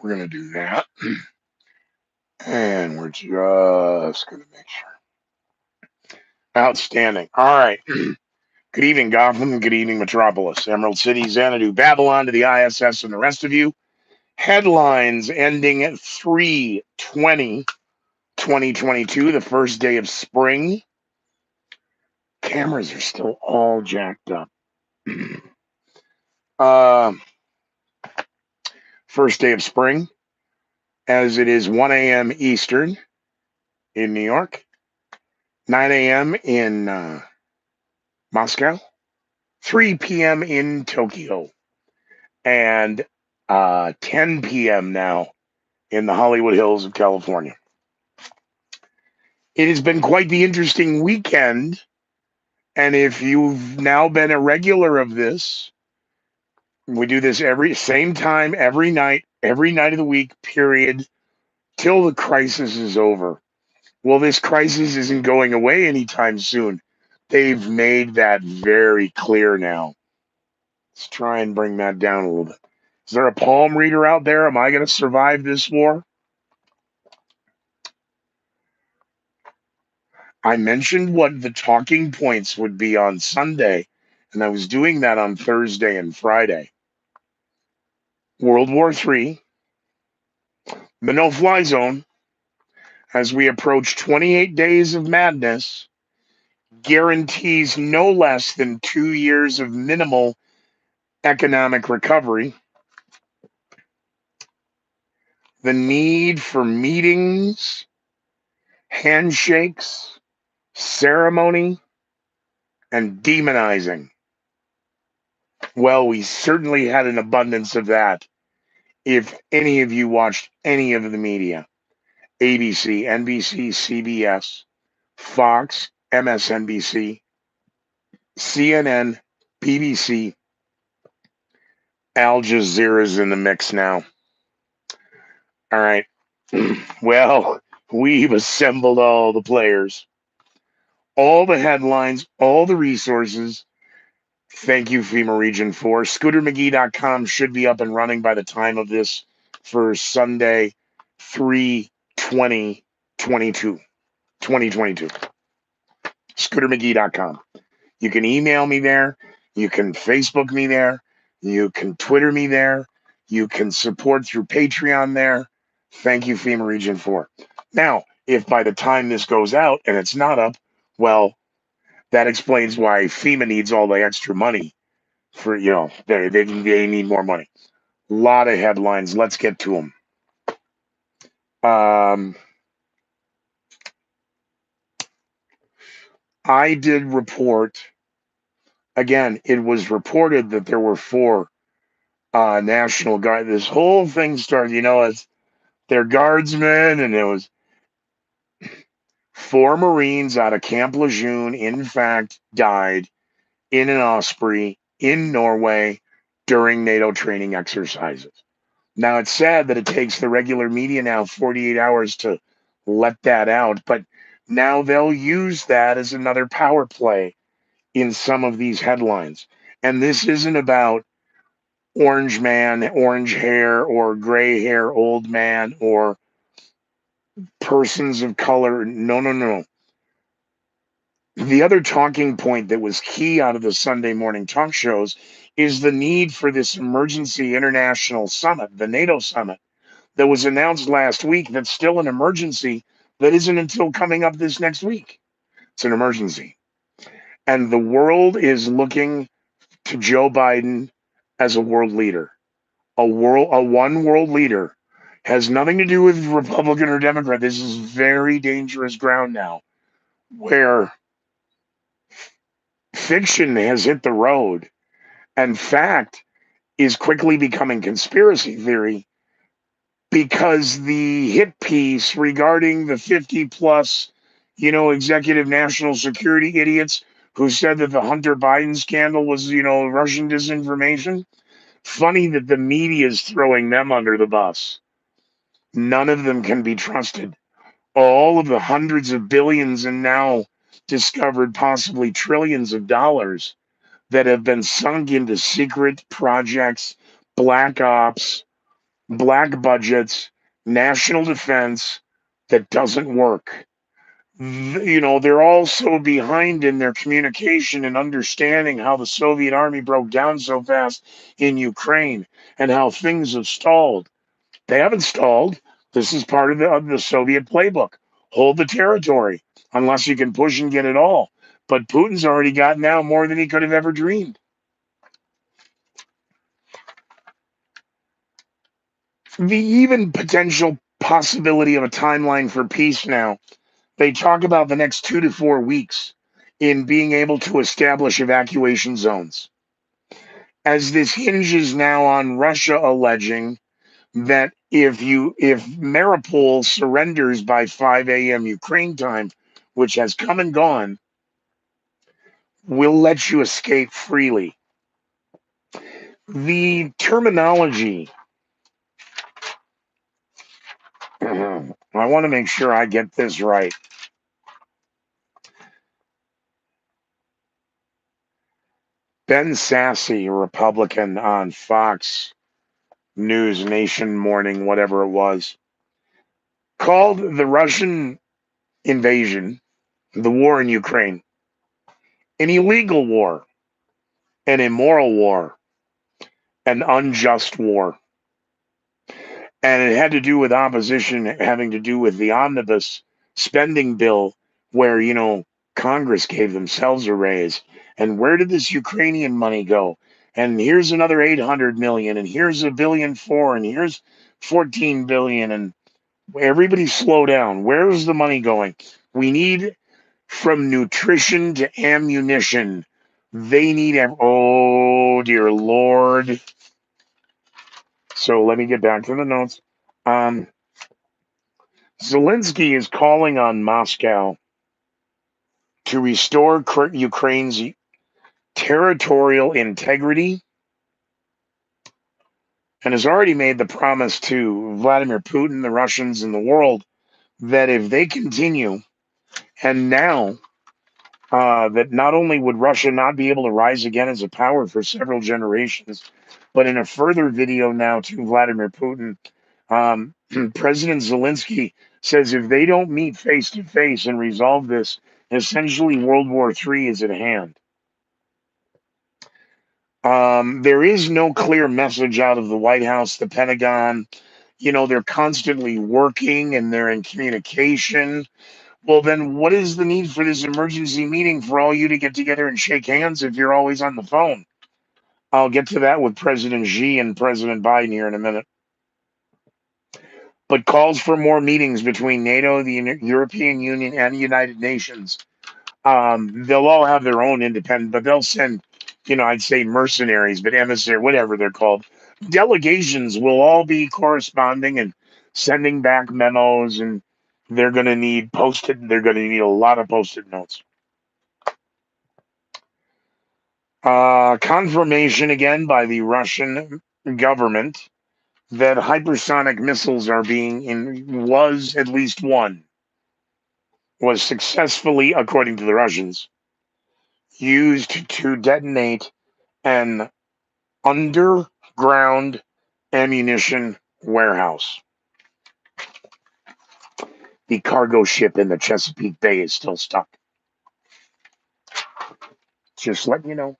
We're going to do that. And we're just going to make sure. Outstanding. All right. Good evening, Gotham. Good evening, Metropolis. Emerald City, Xanadu, Babylon to the ISS, and the rest of you. Headlines ending at 3/20/2022, the first day of spring. Cameras are still all jacked up. First day of spring, as it is 1 a.m. Eastern in New York, 9 a.m. in Moscow, 3 p.m. in Tokyo, and 10 p.m. now in the Hollywood Hills of California. It has been quite the interesting weekend, and if you've now been a regular of this, we do this every same time, every night of the week, period, till the crisis is over. Well, this crisis isn't going away anytime soon. They've made that very clear now. Let's try and bring that down a little bit. Is there a palm reader out there? Am I going to survive this war? I mentioned what the talking points would be on Sunday, and I was doing that on Thursday and Friday. World War III, the no-fly zone, as we approach 28 days of madness, guarantees no less than 2 years of minimal economic recovery. The need for meetings, handshakes, ceremony, and demonizing. Well, we certainly had an abundance of that. If any of you watched any of the media, ABC, NBC, CBS, Fox, MSNBC, CNN, BBC, Al Jazeera's in the mix now. All right. Well, we've assembled all the players, all the headlines, all the resources. Thank you, FEMA Region 4. ScooterMcGee.com should be up and running by the time of this for Sunday, 3/20/2022. ScooterMcGee.com. You can email me there. You can Facebook me there. You can Twitter me there. You can support through Patreon there. Thank you, FEMA Region 4. Now, if by the time this goes out and it's not up, well, that explains why FEMA needs all the extra money for, they need more money. A lot of headlines. Let's get to them. I did report, again, it was reported that there were 4 National Guard. This whole thing started, as they're guardsmen, and it was 4 Marines out of Camp Lejeune, in fact, died in an Osprey in Norway during NATO training exercises. Now, it's sad that it takes the regular media now 48 hours to let that out, but now they'll use that as another power play in some of these headlines. And this isn't about orange man, orange hair, or gray hair, old man, or persons of color. No. The other talking point that was key out of the Sunday morning talk shows is the need for this emergency international summit, the NATO summit, that was announced last week. That's still an emergency that isn't until coming up this next week. It's an emergency. And the world is looking to Joe Biden as a world leader. A one world leader has nothing to do with Republican or Democrat. This is very dangerous ground now, where fiction has hit the road and fact is quickly becoming conspiracy theory, because the hit piece regarding the 50 plus, executive national security idiots who said that the Hunter Biden scandal was, Russian disinformation. Funny that the media is throwing them under the bus. None of them can be trusted. All of the hundreds of billions and now discovered possibly trillions of dollars that have been sunk into secret projects, black ops, black budgets, national defense that doesn't work. They're also behind in their communication and understanding how the Soviet army broke down so fast in Ukraine and how things have stalled. They haven't stalled. This is part of the Soviet playbook. Hold the territory unless you can push and get it all. But Putin's already got now more than he could have ever dreamed. The even potential possibility of a timeline for peace now, they talk about the next 2 to 4 weeks in being able to establish evacuation zones. As this hinges now on Russia alleging that if Mariupol surrenders by 5 a.m. Ukraine time, which has come and gone, we'll let you escape freely. The terminology, I want to make sure I get this right. Ben Sassy, a Republican on Fox News Nation Morning, whatever it was, called the Russian invasion, the war in Ukraine, an illegal war, an immoral war, an unjust war. And it had to do with opposition having to do with the omnibus spending bill, where, Congress gave themselves a raise. And where did this Ukrainian money go? And here's another 800 million, and here's a billion four, and here's 14 billion. And everybody slow down. Where's the money going? We need from nutrition to ammunition. They need, oh dear Lord. So let me get back to the notes. Zelensky is calling on Moscow to restore Ukraine's territorial integrity and has already made the promise to Vladimir Putin, the Russians, and the world that if they continue, and now that not only would Russia not be able to rise again as a power for several generations, but in a further video now to Vladimir Putin, President Zelensky says if they don't meet face to face and resolve this, essentially World War III is at hand. There is no clear message out of the White House, the Pentagon. They're constantly working and they're in communication. Well, then what is the need for this emergency meeting for all you to get together and shake hands if you're always on the phone? I'll get to that with President Xi and President Biden here in a minute. But calls for more meetings between NATO, the European Union, and the United Nations. They'll all have their own independent, but they'll send, I'd say mercenaries, but emissary, whatever they're called. Delegations will all be corresponding and sending back memos, and they're going to need they're going to need a lot of post-it notes. Confirmation again by the Russian government that hypersonic missiles are was at least one, was successfully, according to the Russians, used to detonate an underground ammunition warehouse. The cargo ship in the Chesapeake Bay is still stuck. Just letting you know.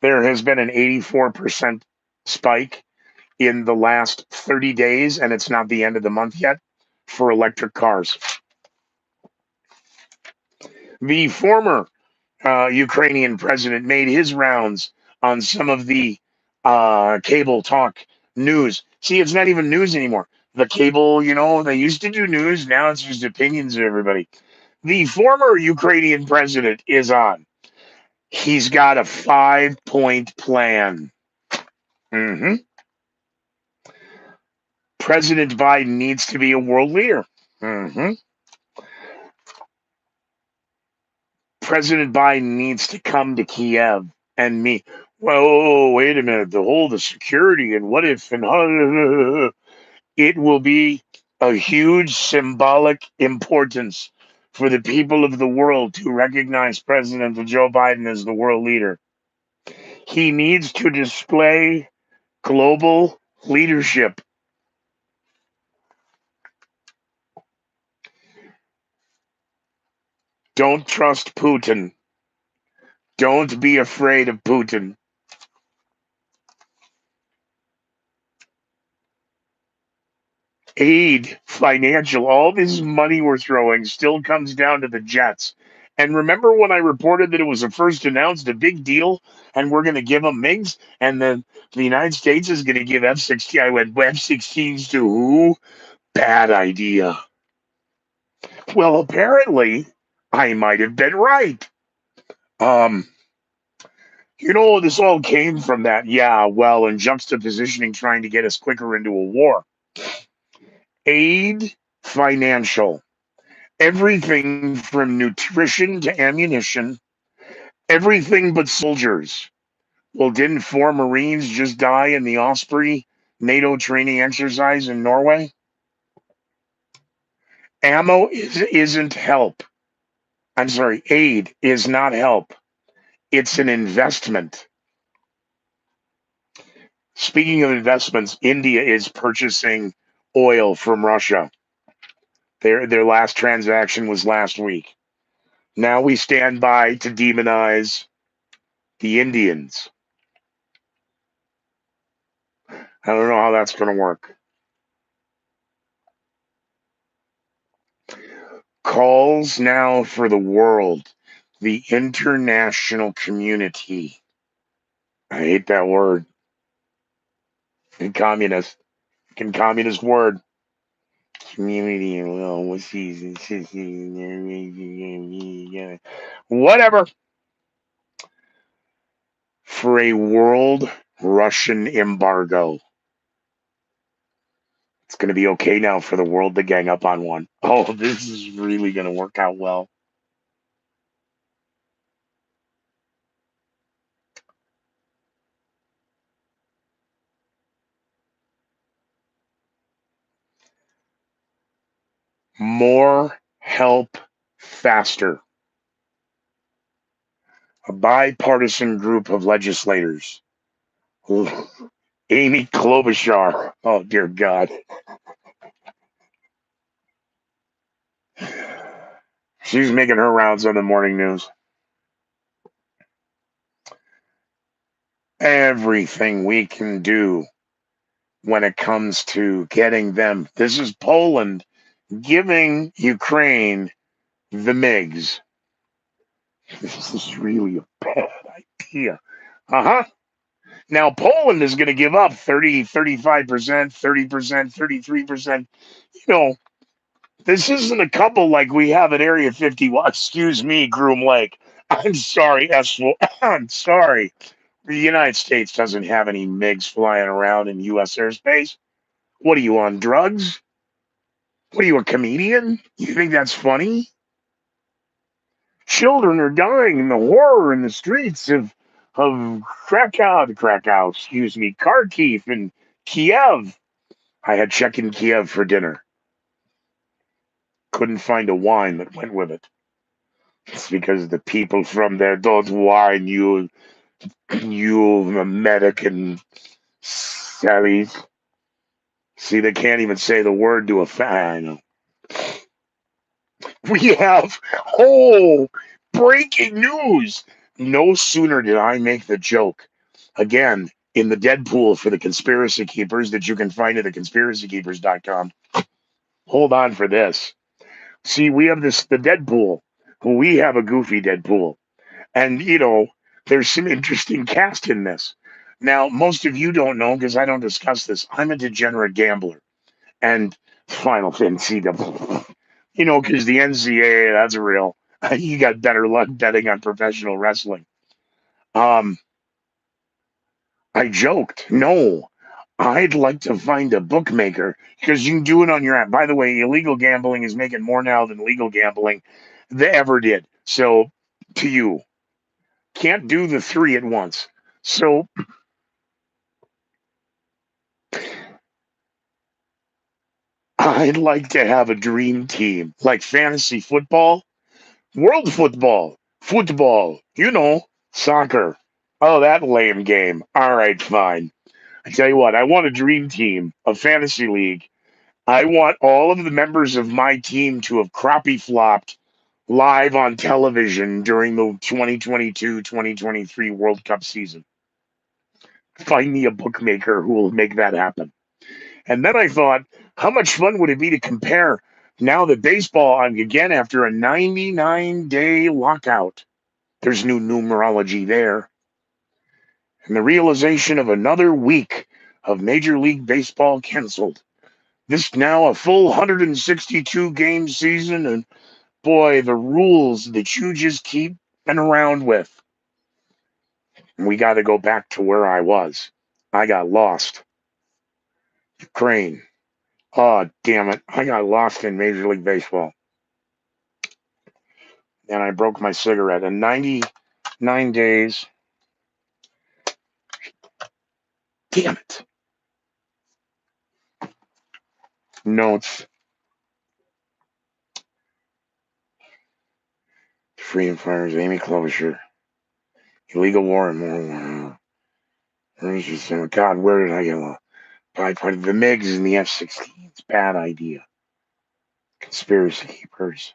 There has been an 84% spike in the last 30 days, and it's not the end of the month yet, for electric cars. The former Ukrainian president made his rounds on some of the cable talk news. See, it's not even news anymore. The cable, they used to do news. Now it's just opinions of everybody. The former Ukrainian president is on. He's got a 5-point plan. President Biden needs to be a world leader. President Biden needs to come to Kiev and meet. Whoa, wait a minute. The security and what if and it will be a huge symbolic importance for the people of the world to recognize President Joe Biden as the world leader. He needs to display global Leadership. Don't trust Putin. Don't be afraid of Putin. Aid, financial, all this money we're throwing still comes down to the jets. And remember when I reported that it was first announced a big deal and we're going to give them MiGs and then the United States is going to give F-16. I went, F-16s to who? Bad idea. Well, apparently I might have been right. Um, this all came from that. Yeah, well, in juxtapositioning trying to get us quicker into a war. Aid, financial. Everything from nutrition to ammunition, everything but soldiers. Well, didn't 4 Marines just die in the Osprey NATO training exercise in Norway? Ammo isn't help. I'm sorry, aid is not help. It's an investment. Speaking of investments, India is purchasing oil from Russia. Their last transaction was last week. Now we stand by to demonize the Indians. I don't know how that's going to work. Calls now for the world, the international community. I hate that word. Communist word. Community. Well, whatever. For a world Russian embargo. It's going to be okay now for the world to gang up on one. Oh, this is really going to work out well. More help faster. A bipartisan group of legislators. Amy Klobuchar. Oh, dear God. She's making her rounds on the morning news. Everything we can do when it comes to getting them. This is Poland giving Ukraine the MiGs. This is really a bad idea. Now, Poland is going to give up 30, 35%, 30%, 33%. This isn't a couple like we have at Area 51. Excuse me, Groom Lake. I'm sorry, I'm sorry. The United States doesn't have any MiGs flying around in U.S. airspace. What are you, on drugs? What are you, a comedian? You think that's funny? Children are dying in the horror in the streets of Kharkiv and Kiev. I had check in Kiev for dinner. Couldn't find a wine that went with it. It's because the people from there don't wine you American sallies. See, they can't even say the word to a fan. I know. We have, breaking news. No sooner did I make the joke, again, in the Deadpool for the Conspiracy Keepers that you can find at theconspiracykeepers.com. Hold on for this. See, we have the Deadpool. We have a goofy Deadpool. And, there's some interesting cast in this. Now, most of you don't know because I don't discuss this. I'm a degenerate gambler. And Final Fantasy, because the NCAA, that's real. You got better luck betting on professional wrestling. I joked, no, I'd like to find a bookmaker because you can do it on your app. By the way, illegal gambling is making more now than legal gambling they ever did. So, to you, can't do the three at once. So, I'd like to have a dream team like fantasy football, world football, soccer. Oh, that lame game. All right, fine. I tell you what, I want a dream team, a fantasy league. I want all of the members of my team to have crappie flopped live on television during the 2022-2023 World Cup season. Find me a bookmaker who will make that happen. And then I thought, how much fun would it be to compare now that baseball, again, after a 99-day lockout, there's new numerology there. And the realization of another week of Major League Baseball canceled. This now a full 162 game season, and boy, the rules that you just keep around with. We got to go back to where I was. I got lost. Ukraine. Oh, damn it. I got lost in Major League Baseball. And I broke my cigarette. In 99 days. Damn it. Notes. Freedom Fighters, Amy Klobuchar. Illegal war and more. God, where did I get lost? Part of the MiGs and the F-16s. Bad idea. Conspiracy keepers.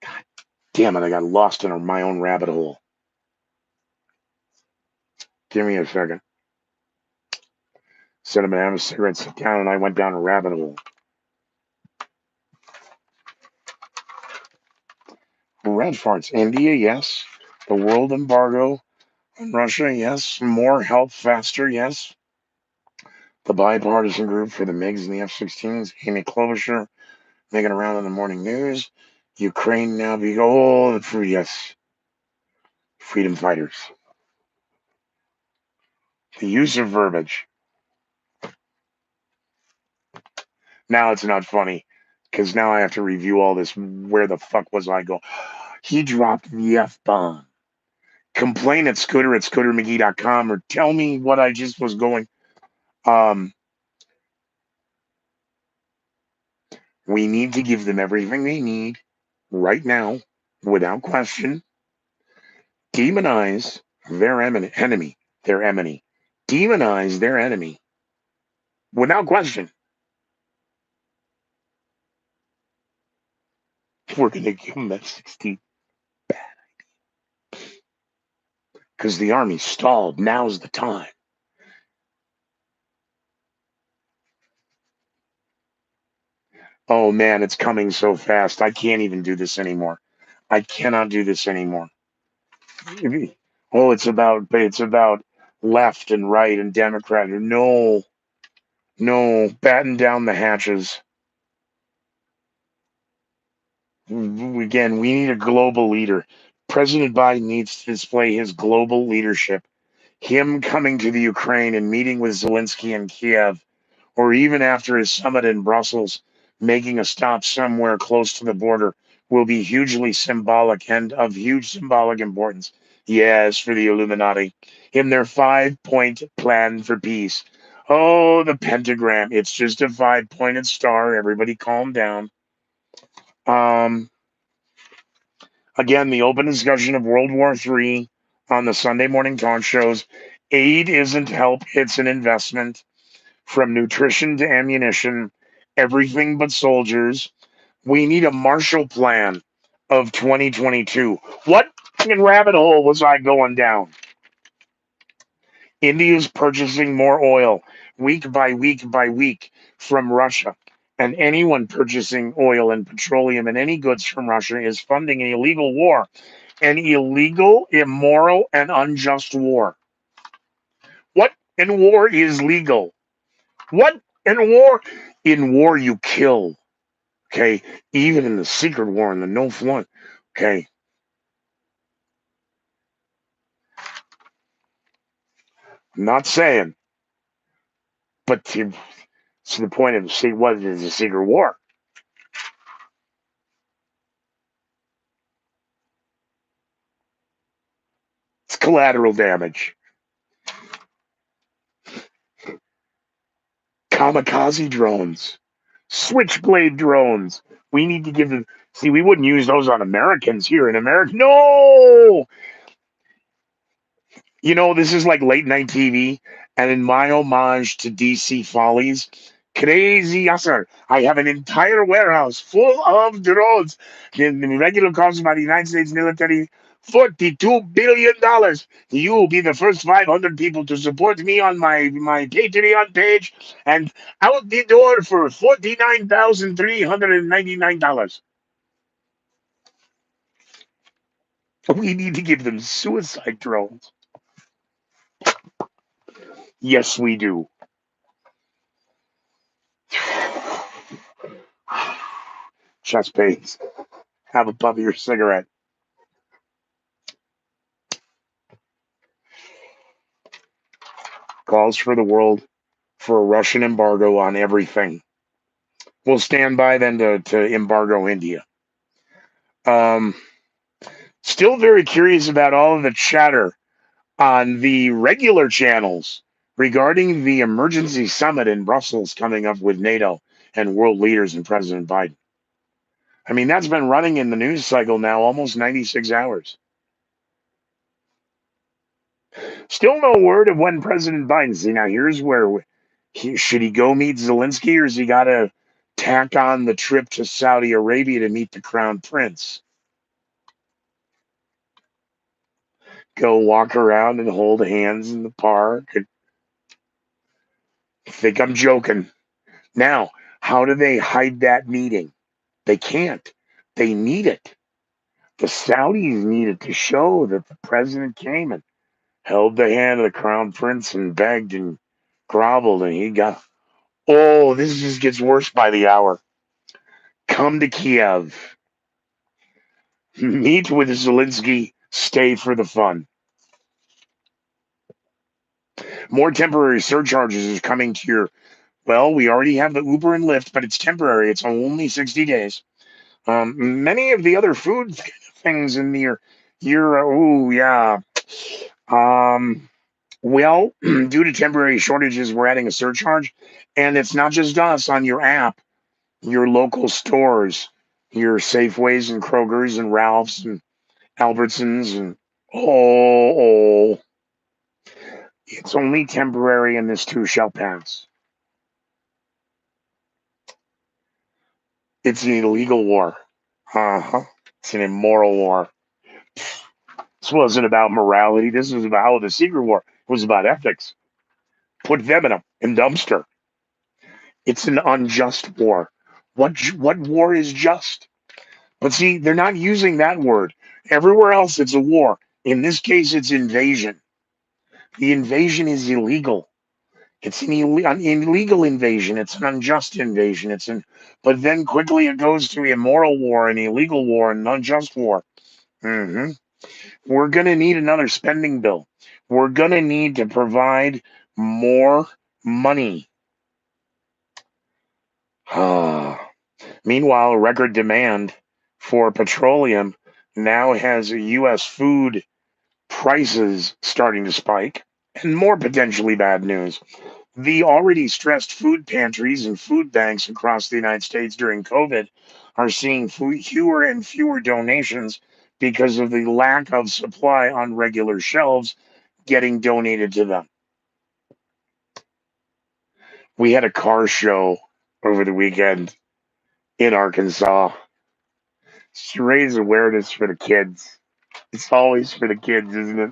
God damn it, I got lost in my own rabbit hole. Give me a second. Said I'm going to have a cigarette, sit down, and I went down a rabbit hole. Red farts. India, yes. The world embargo on Russia, yes. More help faster, yes. The bipartisan group for the MiGs and the F-16s. Amy Klobuchar making a round in the morning news. Ukraine now yes. Freedom fighters. The use of verbiage. Now it's not funny because now I have to review all this. Where the fuck was I going? He dropped the F-bomb. Complain at scooter@scootermcgee.com or tell me what I just was going. We need to give them everything they need right now, without question. Demonize their enemy. Demonize their enemy without question. We're going to give them that 16 bad idea. Because the army stalled. Now's the time. Oh man, it's coming so fast. I can't even do this anymore. I cannot do this anymore. Oh, it's about left and right and Democrat. No, batten down the hatches. Again, we need a global leader. President Biden needs to display his global leadership. Him coming to the Ukraine and meeting with Zelensky in Kiev, or even after his summit in Brussels, making a stop somewhere close to the border, will be hugely symbolic and of huge symbolic importance. Yes, for the Illuminati, in their 5-point plan for peace. Oh, the pentagram. It's just a 5-pointed star. Everybody calm down. Again, the open discussion of World War III on the Sunday morning talk shows. Aid isn't help, it's an investment. From nutrition to ammunition, everything but soldiers. We need a Marshall Plan of 2022. What fucking rabbit hole was I going down? India's purchasing more oil week by week by week from Russia. And anyone purchasing oil and petroleum and any goods from Russia is funding an illegal war. An illegal, immoral, and unjust war. What in war is legal? What in war? In war, you kill. Okay? Even in the secret war, in the no fly. Okay? I'm not saying. But to the point of what is a secret war? It's collateral damage. Kamikaze drones. Switchblade drones. We need to give them. See, we wouldn't use those on Americans here in America. No! You know, this is like late night TV, And in my homage to DC Follies, crazy yes sir, I have an entire warehouse full of drones. The regular cost by the United States military $42 billion. You will be the first 500 people to support me on my Patreon page and out the door for $49,399. We need to give them suicide drones. Yes, we do. Chest pains. Have a puff of your cigarette. Calls for the world for a Russian embargo on everything. We'll stand by then to embargo India. Um, Still very curious about all of the chatter on the regular channels regarding the emergency summit in Brussels coming up with NATO and world leaders and President Biden. I mean, that's been running in the news cycle now almost 96 hours. Still no word of when President Biden. See, now here's where should he go meet Zelensky, or has he got to tack on the trip to Saudi Arabia to meet the crown prince? Go walk around and hold hands in the park and think I'm joking. Now, how do they hide that meeting? They can't. They need it. The Saudis need it to show that the president came and held the hand of the crown prince and begged and groveled, and he got. Oh, this just gets worse by the hour. Come to Kiev. Meet with Zelensky. Stay for the fun. More temporary surcharges is coming to your. Well, we already have the Uber and Lyft, but it's temporary. It's only 60 days. Many of the other food things in your oh yeah. Um, well, due to temporary shortages, we're adding a surcharge, and it's not just us on your app. Your local stores, your Safeways and Krogers and Ralphs and Albertsons and oh, it's only temporary, and this too shall pass. It's an illegal war. Uh-huh. It's an immoral war. This wasn't about morality. This was about the secret war. It was about ethics. Put them in dumpster. It's an unjust war. What war is just? But see, they're not using that word. Everywhere else, it's a war. In this case, it's invasion. The invasion is illegal. It's an illegal invasion. It's an unjust invasion. But then quickly it goes to immoral war, an illegal war, and an unjust war. hmm We're going to need another spending bill. We're going to need to provide more money. Meanwhile, record demand for petroleum now has U.S. food prices starting to spike, and more potentially bad news. The already stressed food pantries and food banks across the United States during COVID are seeing fewer and fewer donations because of the lack of supply on regular shelves getting donated to them. We had a car show over the weekend in Arkansas to raise awareness for the kids. It's always for the kids, isn't it?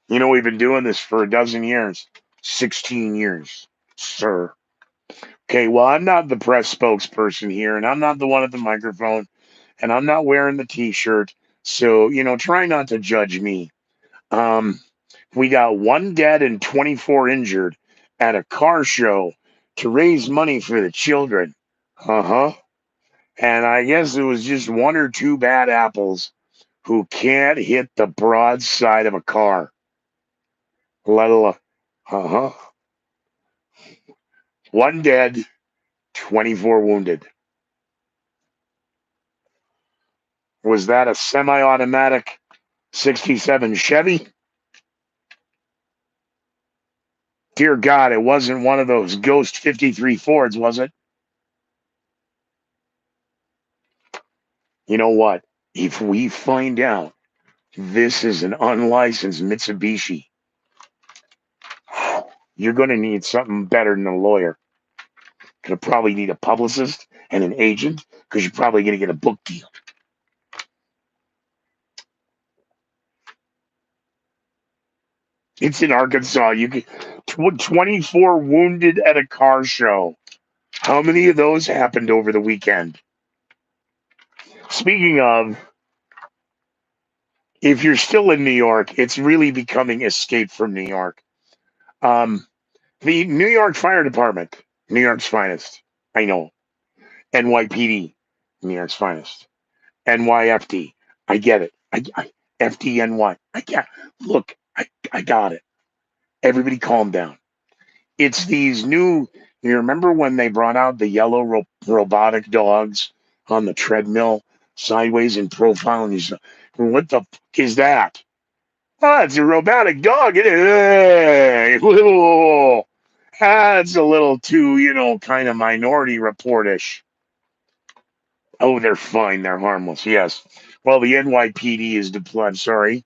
You know, we've been doing this for a dozen years, 16 years, sir. Okay, well, I'm not the press spokesperson here, and I'm not the one at the microphone, and I'm not wearing the T-shirt. So, try not to judge me. Um, we got one dead and 24 injured at a car show to raise money for the children. Uh huh. And I guess it was just one or two bad apples who can't hit the broadside of a car, let alone. Uh huh. One dead, 24 wounded. Was that a semi automatic 67 Chevy? Dear God, it wasn't one of those Ghost 53 Fords, was it? You know what? If we find out this is an unlicensed Mitsubishi, you're going to need something better than a lawyer. Going to probably need a publicist and an agent because you're probably going to get a book deal. It's in Arkansas. You get 24 wounded at a car show. How many of those happened over the weekend? Speaking of, if you're still in New York, it's really becoming Escape from New York. Um, the New York Fire Department, New York's finest. I know. NYPD, New York's finest. NYFD, I get it. FDNY, I get. Look, I got it. Everybody, calm down. It's these new. You remember when they brought out the yellow robotic dogs on the treadmill, sideways in profile, and you said, "What the fuck is that?" Oh, it's a robotic dog. It is little. That's a little too, kind of Minority Reportish. Oh, they're fine. They're harmless. Yes. Well, the NYPD is deployed. Sorry,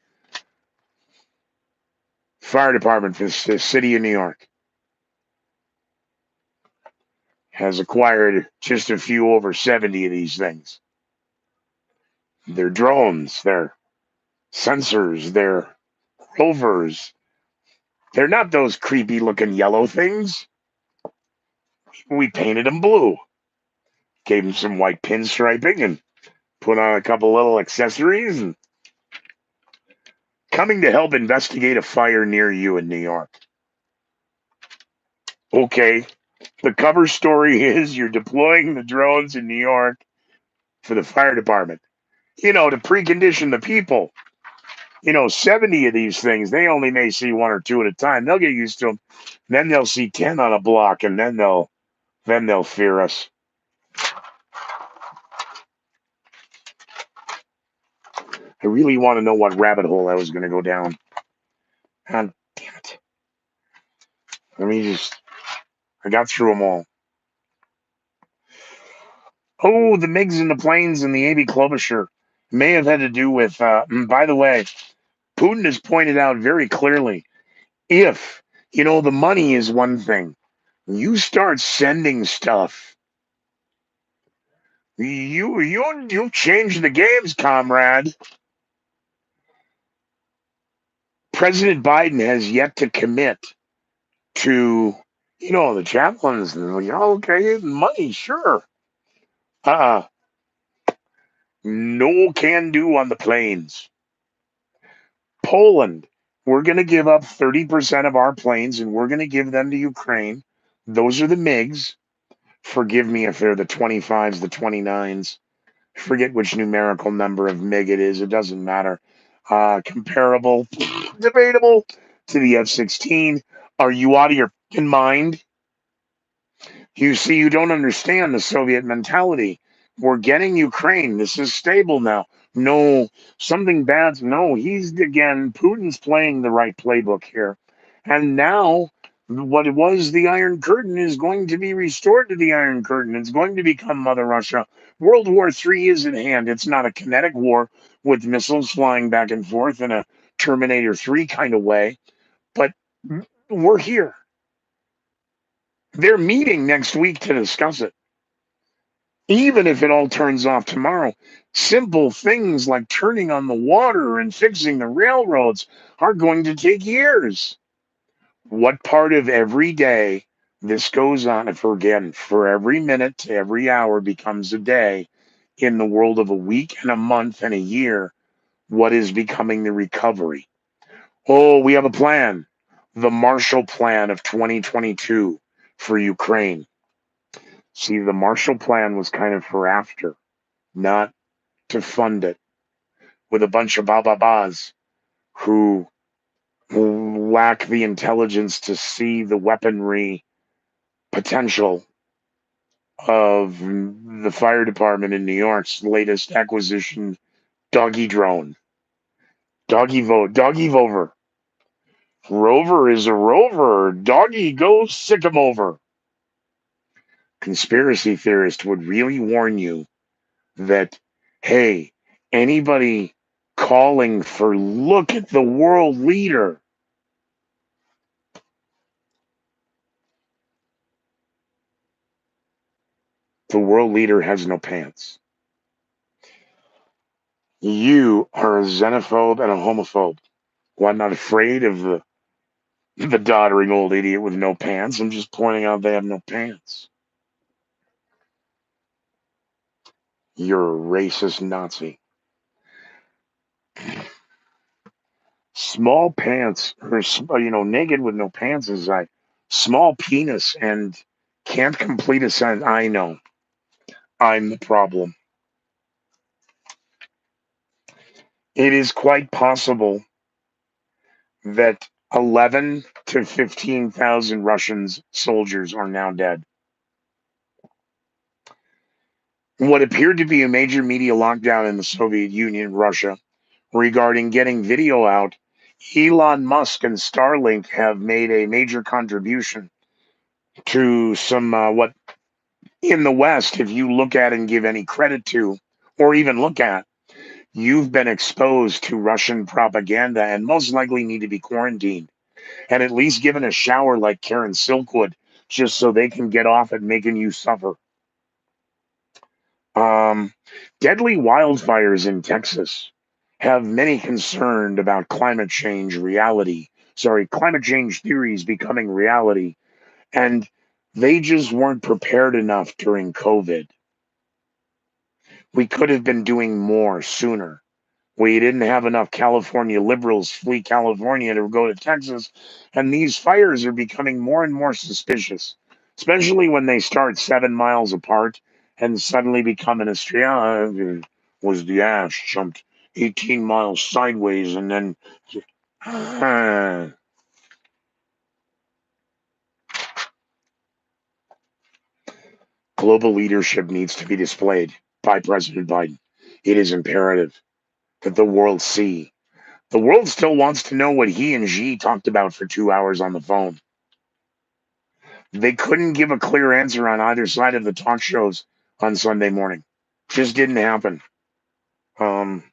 fire department for the city of New York has acquired just a few over 70 of these things. They're drones. They're sensors. They're rovers. They're not those creepy looking yellow things. We painted them blue, gave them some white pinstriping, and put on a couple little accessories, and coming to help investigate a fire near you in New York. Okay, the cover story is you're deploying the drones in New York for the fire department, to precondition the people. 70 of these things, they only may see one or two at a time. They'll get used to them. Then they'll see 10 on a block, and then they'll fear us. I really want to know what rabbit hole I was going to go down. God damn it. I got through them all. Oh, the MiGs and the planes and the AB Klobuchar may have had to do with, by the way, Putin has pointed out very clearly, if, the money is one thing. You start sending stuff, you change the games, comrade. President Biden has yet to commit to, the chaplains. Okay, money, sure. Uh, no can do on the planes. Poland, we're going to give up 30% of our planes and we're going to give them to Ukraine. Those are the MiGs. Forgive me if they're the 25s, the 29s. Forget which numerical number of MiG it is. It doesn't matter. Comparable, debatable to the F-16. Are you out of your mind? You see, you don't understand the Soviet mentality. We're getting Ukraine. This is stable now. No, something bad's no. Putin's playing the right playbook here. And now, what was the Iron Curtain is going to be restored to the Iron Curtain. It's going to become Mother Russia. World War III is at hand. It's not a kinetic war with missiles flying back and forth in a Terminator 3 kind of way, but we're here. They're meeting next week to discuss it. Even if it all turns off tomorrow, simple things like turning on the water and fixing the railroads are going to take years. What part of every day this goes on, for every minute to every hour becomes a day in the world of a week and a month and a year, what is becoming the recovery? Oh, we have a plan. The Marshall Plan of 2022 for Ukraine. See, the Marshall Plan was kind of for after, not to fund it with a bunch of ba-ba-bas who lack the intelligence to see the weaponry potential of the fire department in New York's latest acquisition, doggy drone. Doggy vote, doggy vover. Rover is a rover. Doggy go sick 'em over. Conspiracy theorist would really warn you that, hey, anybody calling for look at the world leader, The world leader has no pants. You are a xenophobe and a homophobe. Well, I'm not afraid of the doddering old idiot with no pants. I'm just pointing out they have no pants. You're a racist Nazi. Small pants, or naked with no pants is like small penis and can't complete a sentence. I know. I'm the problem. It is quite possible that 11 to 15,000 Russians soldiers are now dead. What appeared to be a major media lockdown in the Soviet Union, Russia, regarding getting video out, Elon Musk and Starlink have made a major contribution to some what in the West, if you look at and give any credit to, or even look at, you've been exposed to Russian propaganda and most likely need to be quarantined and at least given a shower like Karen Silkwood, just so they can get off at making you suffer. Um, Deadly wildfires in Texas have many concerned about climate change reality. Sorry, climate change theories becoming reality. And they just weren't prepared enough during COVID. We could have been doing more sooner. We didn't have enough California liberals flee California to go to Texas. And these fires are becoming more and more suspicious, especially when they start 7 miles apart and suddenly become an Australia. Was the ash jumped 18 miles sideways and then. Global leadership needs to be displayed by President Biden. It is imperative that the world see. The world still wants to know what he and Xi talked about for 2 hours on the phone. They couldn't give a clear answer on either side of the talk shows on Sunday morning. Just didn't happen. Um,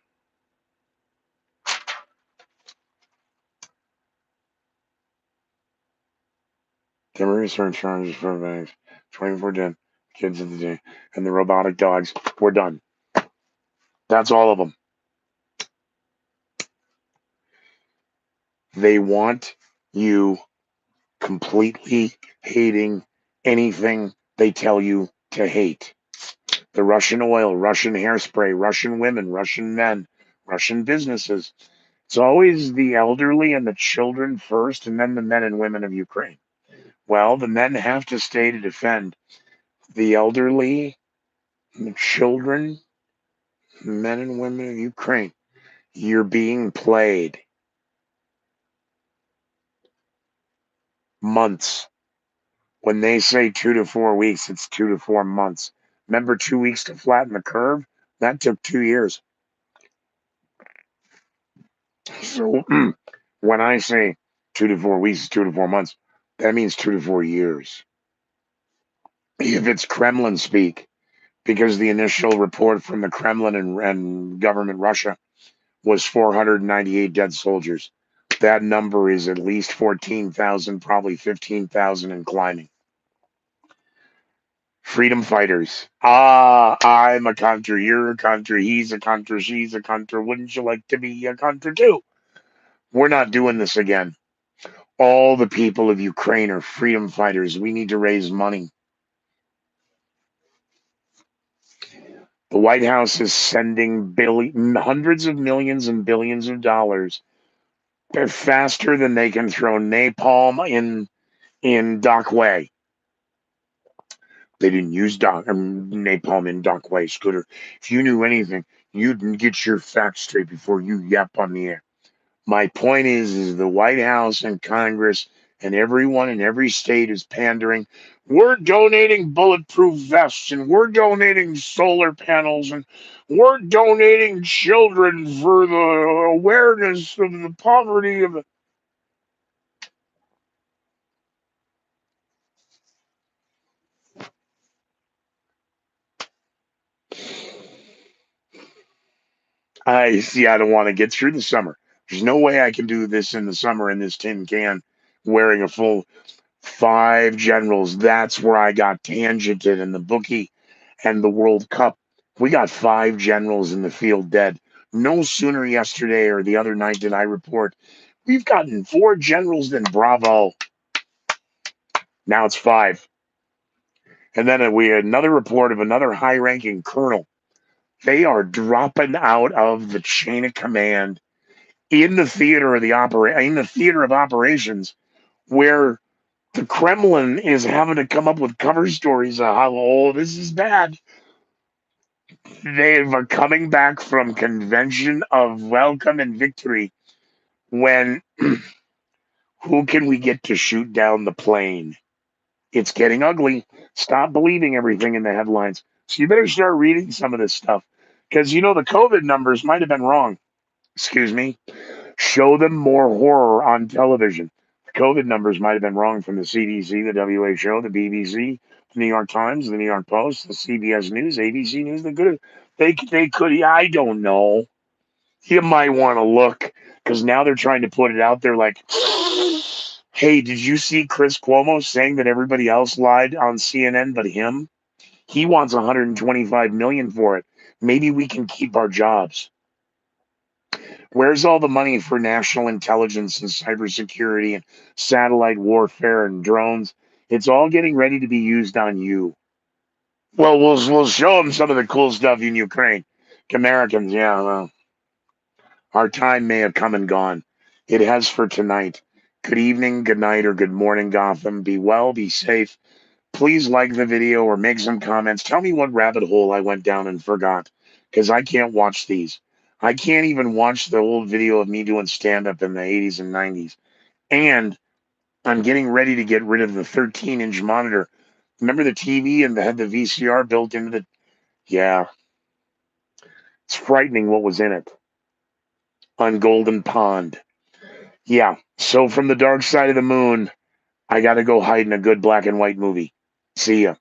Cameras are in charge for banks. 24 dead kids of the day. And the robotic dogs. We're done. That's all of them. They want you completely hating anything they tell you to hate. The Russian oil, Russian hairspray, Russian women, Russian men, Russian businesses. It's always the elderly and the children first, and then the men and women of Ukraine. Well, the men have to stay to defend the elderly, the children, men and women of Ukraine. You're being played. Months. When they say 2 to 4 weeks, it's 2 to 4 months. Remember 2 weeks to flatten the curve? That took 2 years. So when I say 2 to 4 weeks, 2 to 4 months, that means 2 to 4 years. If it's Kremlin speak, because the initial report from the Kremlin and government Russia was 498 dead soldiers. That number is at least 14,000, probably 15,000 and climbing. Freedom fighters. I'm a country, you're a country, he's a country, she's a country. Wouldn't you like to be a country too? We're not doing this again. All the people of Ukraine are freedom fighters. We need to raise money. The White House is sending hundreds of millions and billions of dollars. They're faster than they can throw napalm in Dockway. They didn't use napalm in Dockway, Scooter. If you knew anything, you'd get your facts straight before you yap on the air. My point is the White House and Congress and everyone in every state is pandering. We're donating bulletproof vests and we're donating solar panels and we're donating children for the awareness of the poverty of. I see. I don't want to get through the summer. There's no way I can do this in the summer in this tin can wearing a full 5 generals. That's where I got tangented in the bookie. and the World Cup. We got 5 generals in the field dead. No sooner yesterday or the other night did I report, we've gotten 4 generals in Bravo. Now it's 5. And then we had another report of another high-ranking colonel. They are dropping out of the chain of command in the theater of operations, where the Kremlin is having to come up with cover stories of how, oh, this is bad. They are coming back from convention of welcome and victory when who can we get to shoot down the plane? It's getting ugly. Stop believing everything in the headlines. So you better start reading some of this stuff because the COVID numbers might have been wrong. Excuse me. Show them more horror on television. The COVID numbers might have been wrong from the CDC, the WHO, the BBC, the New York Times, the New York Post, the CBS News, ABC News. They could. I don't know. You might want to look because now they're trying to put it out there like, hey, did you see Chris Cuomo saying that everybody else lied on CNN but him? He wants 125 million for it. Maybe we can keep our jobs. Where's all the money for national intelligence and cybersecurity and satellite warfare and drones? It's all getting ready to be used on you. Well, we'll show them some of the cool stuff in Ukraine. Americans, yeah, well, our time may have come and gone. It has for tonight. Good evening, good night, or good morning, Gotham. Be well, be safe. Please like the video or make some comments. Tell me what rabbit hole I went down and forgot, because I can't watch these. I can't even watch the old video of me doing stand-up in the 80s and 90s. And I'm getting ready to get rid of the 13-inch monitor. Remember the TV and had the VCR built into the... Yeah, it's frightening what was in it on Golden Pond. Yeah, so from the dark side of the moon, I got to go hide in a good black and white movie. See ya.